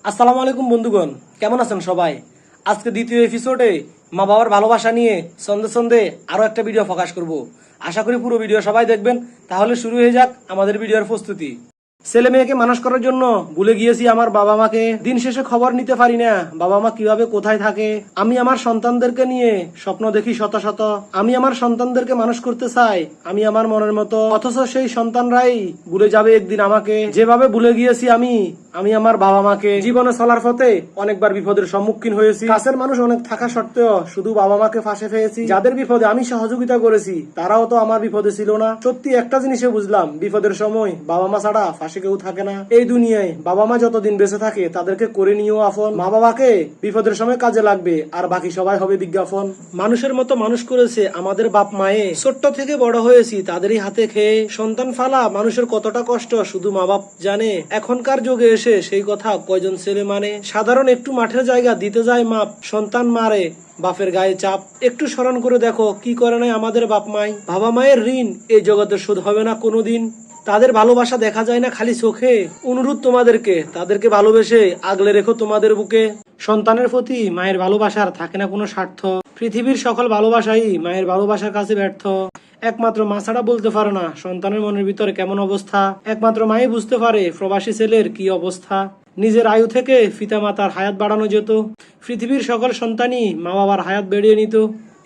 আসসালামু আলাইকুম বন্ধুগণ, কেমন আছেন সবাই? আজকে দ্বিতীয় এপিসোডে মা বাবার ভালোবাসা নিয়ে সন্ধে সন্ধে আরো একটা ভিডিও প্রকাশ করব। আশা করি পুরো ভিডিও সবাই দেখবেন। তাহলে শুরু হয়ে যাক আমাদের ভিডিওর প্রস্তুতি। ছেলে মেয়েকে মানুষ করার জন্য ভুলে গিয়েছি আমার বাবা মাকে। দিন শেষে খবর নিতে পারি না বাবা মা কিভাবে কোথায় থাকে। আমি আমার সন্তানদেরকে নিয়ে স্বপ্ন দেখি শত শত। আমি আমার সন্তানদেরকে মানুষ করতে চাই আমি আমার মনের মতো, অথচ সেই সন্তানরাই ভুলে যাবে একদিন আমাকে, যেভাবে ভুলে গিয়েছি আমি আমি আমার বাবা মাকে। জীবনে চলার পথে অনেকবার বিপদের সম্মুখীন হয়েছি। কাছের মানুষ অনেক থাকা সত্ত্বেও শুধু বাবা মাকে ফাঁসে পেয়েছি। যাদের বিপদে আমি সহযোগিতা করেছি তারাও তো আমার বিপদে ছিল না। সত্যি একটা জিনিসে বুঝলাম, বিপদের সময় বাবা মা ছাড়া পাশে কেউ থাকে না এই দুনিয়ায়। বাবা মা যতদিন বেঁচে থাকে তাদেরকে করে নিও আপন। মা বাবাকে বিপদের সময় কাজে লাগবে, আর বাকি সবাই হবে বিজ্ঞাপন। মানুষের মতো মানুষ করেছে আমাদের বাপ মায়ে। ছোট্ট থেকে বড় হয়েছি তাদেরই হাতে খেয়ে। সন্তান ফালা মানুষের কতটা কষ্ট শুধু মা বাপ জানে। এখনকার যুগে এসে সেই কথা কয়জন ছেলে মানে? সাধারণ একটু মাঠের জায়গা দিতে যায় মাপ, সন্তান মারে বাপের গায়ে চাপ। একটু স্মরণ করে দেখো কি করে নাই আমাদের বাপ মাই। বাবা মায়ের ঋণ এই জগতে শোধ হবে না কোনোদিন। তাদের ভালোবাসা দেখা যায় না খালি চোখে। অনুরোধ তোমাদেরকে, তাদেরকে ভালোবেসে আগলে রেখো তোমাদের বুকে। সন্তানের প্রতি মায়ের ভালোবাসার থাকে না কোনো স্বার্থ। পৃথিবীর সকল ভালোবাসাই মায়ের ভালোবাসার কাছে ব্যর্থ। একমাত্র মা ছাড়া বলতে পারে না সন্তানের মনের ভিতরে কেমন অবস্থা। একমাত্র মাই বুঝতে পারে প্রবাসী ছেলের কি অবস্থা। নিজের আয়ু থেকে পিতা মাতার হায়াত বাড়ানো যেত, পৃথিবীর সকল সন্তানই মা বাবার হায়াত বেড়িয়ে নিত।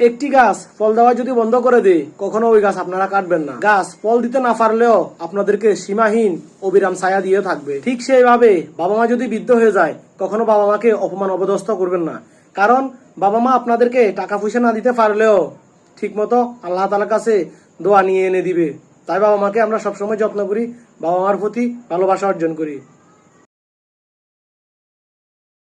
একটি গাছ ফল দেওয়া যদি বন্ধ করে দেয়, কখনো ওই গাছ আপনারা কাটবেন না। গাছ ফল দিতে না পারলেও আপনাদেরকে সীমাহীন অবিরাম ছায়া দিয়ে থাকবে। ঠিক সেইভাবে বাবা মা যদি বৃদ্ধ হয়ে যায়, কখনো বাবা মাকে অপমান অপদস্থ করবেন না। কারণ বাবা মা আপনাদেরকে টাকা পয়সা না দিতে পারলেও ঠিক মতো আল্লাহ তাআলার কাছে দোয়া নিয়ে এনে দিবে। তাই বাবা মাকে আমরা সবসময় যত্ন করি, বাবা মার প্রতি ভালোবাসা অর্জন করি।